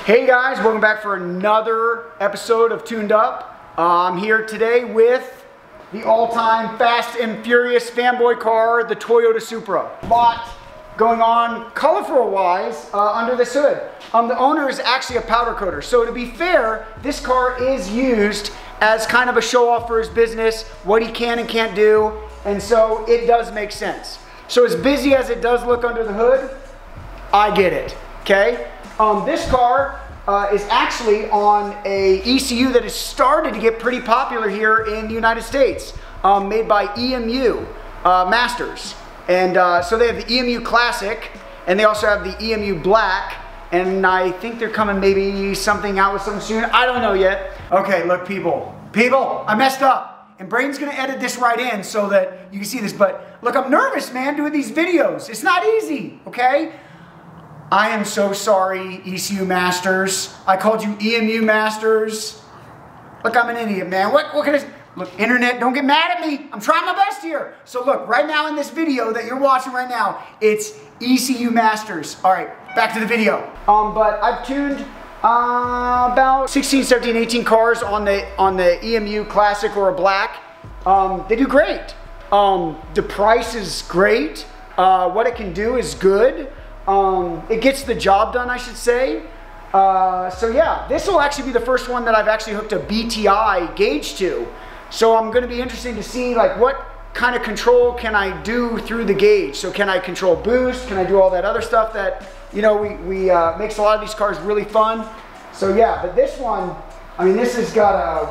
Hey guys, welcome back for another episode of Tuned Up. I'm here today with the all-time fast and furious fanboy car, the Toyota Supra. Lot going on colorful-wise under this hood. The owner is actually a powder coater, so to be fair, this car is used as kind of a show-off for his business, what he can and can't do, and so it does make sense. So as busy as it does look under the hood, I get it, okay? This car is actually on a ECU that has started to get pretty popular here in the United States, made by EMU Masters. And so they have the EMU Classic, and they also have the EMU Black, and I think they're coming maybe something out with something soon. I don't know yet. Okay, look people, I messed up. And Braden's gonna edit this right in so that you can see this, but look, I'm nervous, man, doing these videos. It's not easy, okay? I am so sorry, ECU Masters. I called you EMU Masters. Look, I'm an idiot, man. What can I... Look, internet, don't get mad at me. I'm trying my best here. So look, right now in this video that you're watching right now, it's ECU Masters. All right, back to the video. But I've tuned about 16, 17, 18 cars on the EMU Classic or a Black. They do great. The price is great. What it can do is good. It gets the job done, I should say. So yeah, this will actually be the first one that I've actually hooked a BTI gauge to. So I'm going to be interested to see like what kind of control can I do through the gauge. So can I control boost? Can I do all that other stuff that, you know, we makes a lot of these cars really fun. So yeah, but this one, I mean, this has got a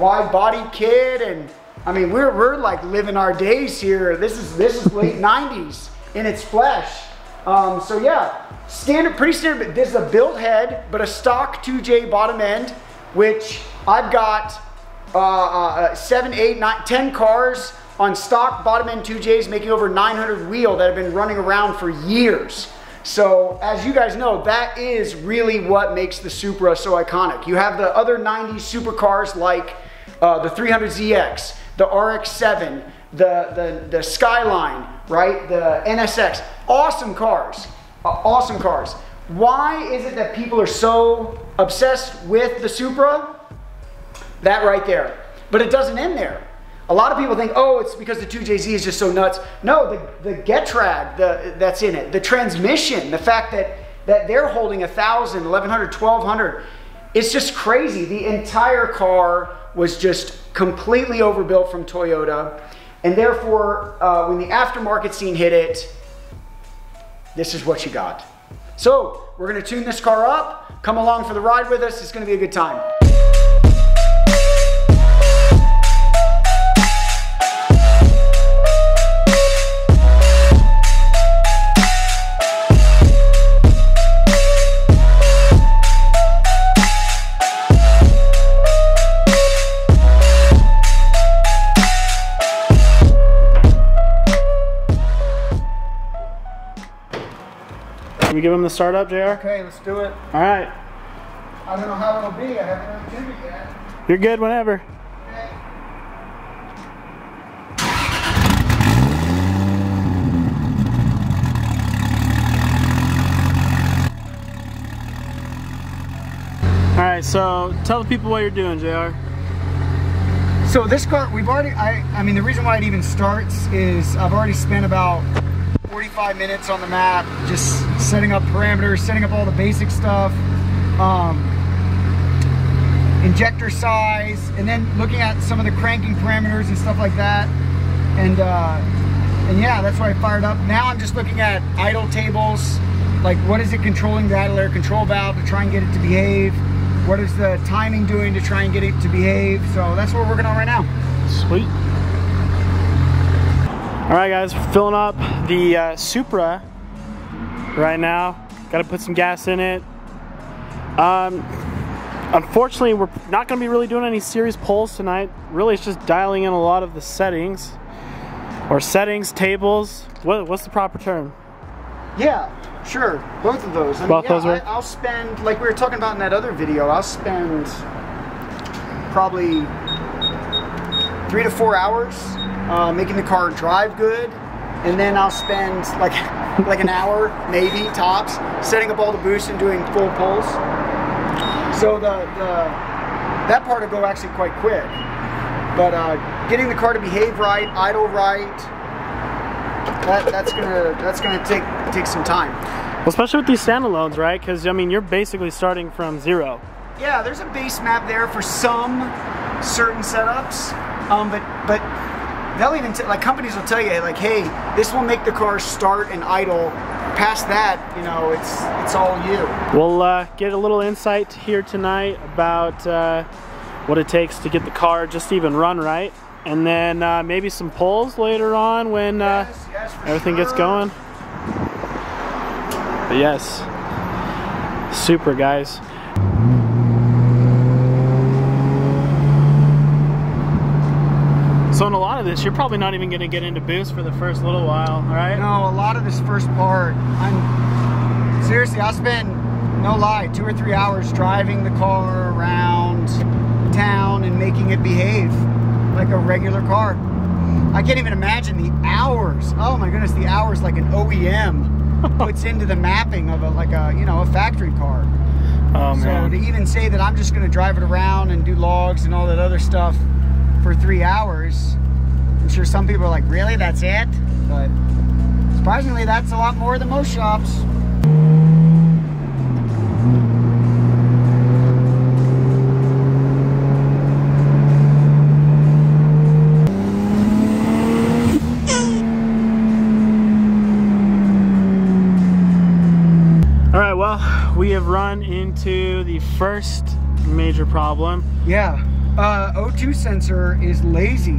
wide body kit, and I mean, we're like living our days here. This is late 90s in its flesh. So yeah, pretty standard, but this is a built head, but a stock 2J bottom end, which I've got 7, 8, 9, 10 cars on stock bottom end 2Js making over 900 wheel that have been running around for years. So as you guys know, that is really what makes the Supra so iconic. You have the other 90s supercars like the 300ZX, the RX-7, the Skyline, right? The NSX, awesome cars, awesome cars. Why is it that people are so obsessed with the Supra? That right there. But it doesn't end there. A lot of people think, oh, it's because the 2JZ is just so nuts. No, the Getrag that's in it, the transmission, the fact that they're holding 1,000, 1,100, 1,200, it's just crazy. The entire car was just completely overbuilt from Toyota. And therefore, when the aftermarket scene hit it, this is what you got. So we're gonna tune this car up. Come along for the ride with us. It's gonna be a good time. Can we give him the start up, JR? Okay, let's do it. All right. I don't know how it'll be. I haven't really tuned it yet. You're good whenever. Okay. All right, so tell the people what you're doing, JR. So this car, I mean, the reason why it even starts is I've already spent about 45 minutes on the map, just setting up parameters, setting up all the basic stuff, injector size, and then looking at some of the cranking parameters and stuff like that. And yeah, that's why I fired up. Now I'm just looking at idle tables, like what is it controlling the idle air control valve to try and get it to behave? What is the timing doing to try and get it to behave? So that's what we're working on right now. Sweet. All right, guys, filling up the Supra right now. Got to put some gas in it. Unfortunately, we're not going to be really doing any series pulls tonight. Really, it's just dialing in a lot of the settings, or settings, tables. What's the proper term? Yeah, sure, both of those. I mean, both those work? I'll spend, like we were talking about in that other video, I'll spend probably 3 to 4 hours making the car drive good, and then I'll spend like an hour, maybe tops, setting up all the boosts and doing full pulls. So that part will go actually quite quick. But getting the car to behave right, idle right, that's gonna take some time. Well, especially with these standalones, right? Because I mean, you're basically starting from zero. Yeah, there's a base map there for some certain setups, but they'll even like companies will tell you like, hey, this will make the car start and idle. Past that, you know, it's all you. We'll get a little insight here tonight about what it takes to get the car just even run right, and then maybe some pulls later on when everything gets going. But yes, Supra, guys. So in a lot of this, you're probably not even going to get into boost for the first little while, right? No, a lot of this first part, seriously, I'll spend, no lie, 2 or 3 hours driving the car around town and making it behave like a regular car. I can't even imagine the hours. Oh my goodness, the hours like an OEM puts into the mapping of a factory car. Oh man. So to even say that I'm just going to drive it around and do logs and all that other stuff for 3 hours, I'm sure some people are like, really, that's it? But surprisingly, that's a lot more than most shops. All right, well, we have run into the first major problem. Yeah. O2 sensor is lazy,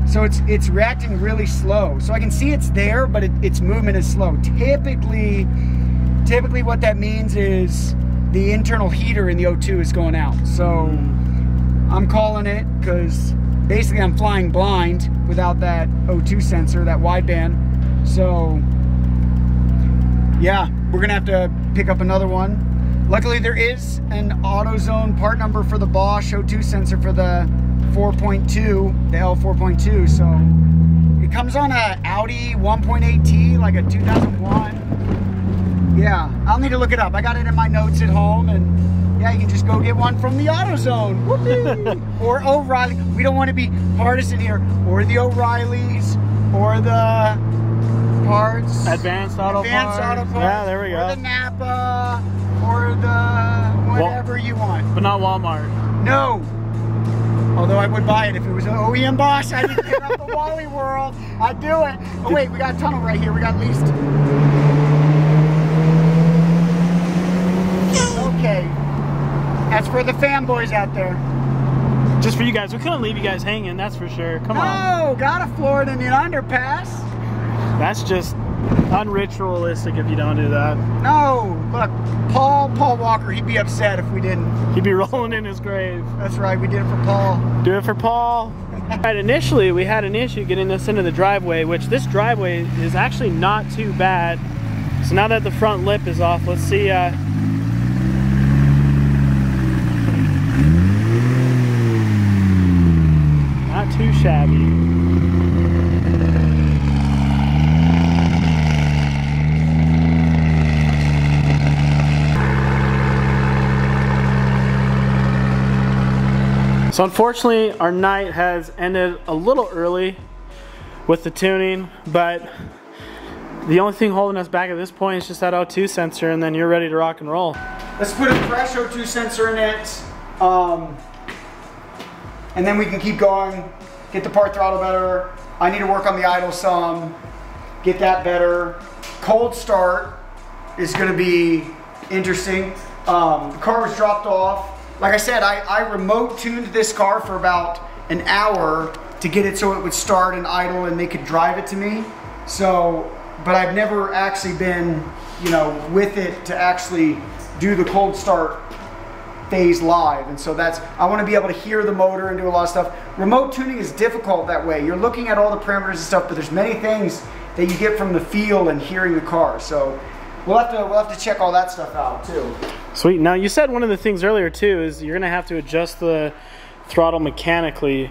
so it's reacting really slow. So I can see it's there, but its movement is slow. Typically what that means is the internal heater in the O2 is going out. So I'm calling it because basically I'm flying blind without that O2 sensor, that wideband. So yeah, we're gonna have to pick up another one. Luckily, there is an AutoZone part number for the Bosch O2 sensor for the 4.2, the L4.2. So it comes on a Audi 1.8T, like a 2001. Yeah, I'll need to look it up. I got it in my notes at home, and yeah, you can just go get one from the AutoZone. Whoopee! Or O'Reilly. We don't want to be partisan here. Or the O'Reillys, or the parts. Advanced Auto Parts. Yeah, there we go. Or the Napa. Or the whatever you want. But not Walmart. No. Although I would buy it if it was an OEM Bosch. I'd pick up the Wally World. I'd do it. Oh wait, we got a tunnel right here. We got at least. Okay. That's for the fanboys out there. Just for you guys. We couldn't leave you guys hanging, that's for sure. Come on. No, gotta floor it in the underpass. That's just unritualistic if you don't do that. No, look, Paul Walker, he'd be upset if we didn't. He'd be rolling in his grave. That's right, we did it for Paul. Do it for Paul. Right, initially we had an issue getting this into the driveway, which this driveway is actually not too bad. So now that the front lip is off, let's see. Not too shabby. So unfortunately, our night has ended a little early with the tuning, but the only thing holding us back at this point is just that O2 sensor, and then you're ready to rock and roll. Let's put a fresh O2 sensor in it, and then we can keep going, get the part throttle better. I need to work on the idle some, get that better. Cold start is going to be interesting. The car was dropped off. Like I said, I remote tuned this car for about an hour to get it so it would start and idle and they could drive it to me. So, but I've never actually been, you know, with it to actually do the cold start phase live. And so that's, I want to be able to hear the motor and do a lot of stuff. Remote tuning is difficult that way. You're looking at all the parameters and stuff, but there's many things that you get from the feel and hearing the car. So we'll have to check all that stuff out too. Sweet. Now you said one of the things earlier too is you're gonna have to adjust the throttle mechanically.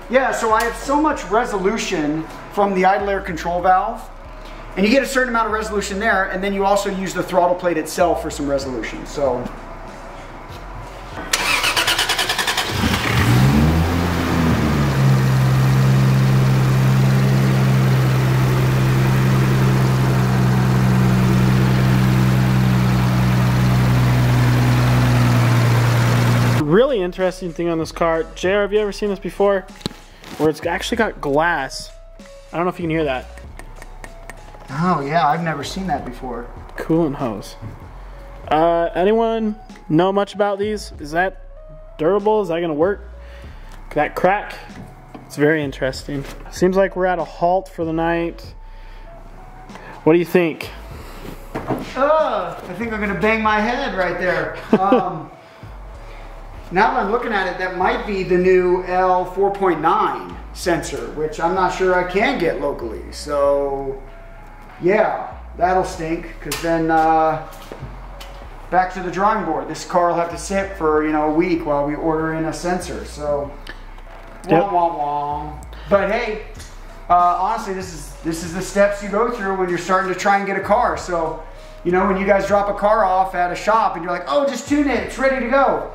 Yeah, so I have so much resolution from the idle air control valve, and you get a certain amount of resolution there, and then you also use the throttle plate itself for some resolution. So interesting thing on this car. JR, have you ever seen this before? Where it's actually got glass. I don't know if you can hear that. Oh yeah, I've never seen that before. Coolant hose. Anyone know much about these? Is that durable? Is that gonna work? Could that crack? It's very interesting. Seems like we're at a halt for the night. What do you think? I think I'm gonna bang my head right there. Now that I'm looking at it, that might be the new L4.9 sensor, which I'm not sure I can get locally. So yeah, that'll stink, because then back to the drawing board. This car will have to sit for, you know, a week while we order in a sensor. So yep. wah, wah, wah. But hey, honestly, this is the steps you go through when you're starting to try and get a car. So, you know, when you guys drop a car off at a shop and you're like, oh, just tune it, it's ready to go.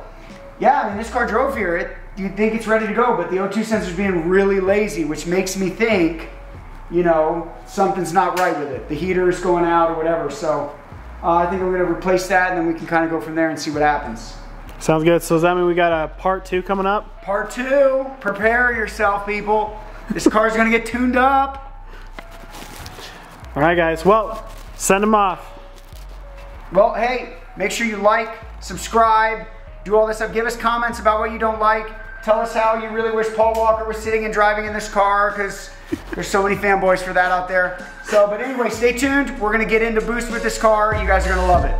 Yeah, I mean, this car drove here. You'd think it's ready to go, but the O2 sensor's being really lazy, which makes me think, you know, something's not right with it. The heater's going out or whatever. So I think I'm going to replace that, and then we can kind of go from there and see what happens. Sounds good. So does that mean we got a part 2 coming up? Part 2. Prepare yourself, people. This car's going to get tuned up. All right, guys. Well, send them off. Well, hey, make sure you like, subscribe, do all this stuff. Give us comments about what you don't like. Tell us how you really wish Paul Walker was sitting and driving in this car, because there's so many fanboys for that out there. So, but anyway, stay tuned. We're going to get into Boost with this car. You guys are going to love it.